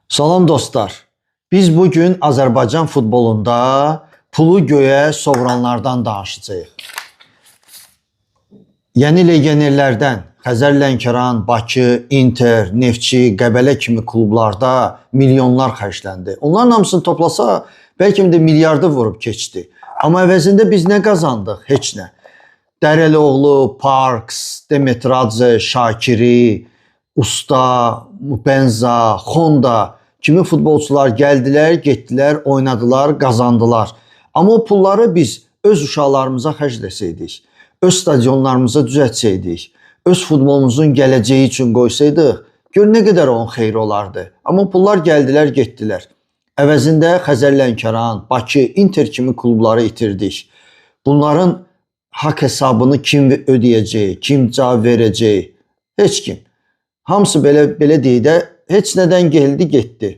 Salam dostlar. Biz bugün Azərbaycan futbolunda pulu göyə sovuranlardan danışacağıq. Yeni legionerlərdən Xəzər Lənkəran, Bakı, Inter, Neftçi, Qəbələ kimi klublarda milyonlar xərcləndi. Onların hamısını toplasa bəlkə də milyardı vurub keçdi. Amma əvəzində biz nə qazandıq? Heç nə. Dərəlioğlu, Parks, Demetradze, Şakiri, Usta, Mupenza, Honda kimi futbolçular gəldilər, getdilər, oynadılar, qazandılar. Amma o pulları biz öz uşaqlarımıza xərcləsəydik, öz stadionlarımıza düzəltsəydik, öz futbolumuzun gələcəyi üçün qoysaydıq, gör nə qədər onun xeyri olardı. Amma pullar gəldilər, getdilər. Əvəzində Xəzər Lənkəran, Bakı, Inter kimi klubları itirdik. Bunların haqq hesabını kim ödəyəcək, kim cavab verəcək? Heç kim. Hamısı belə deyək də, heç nədən gəldi, getdi.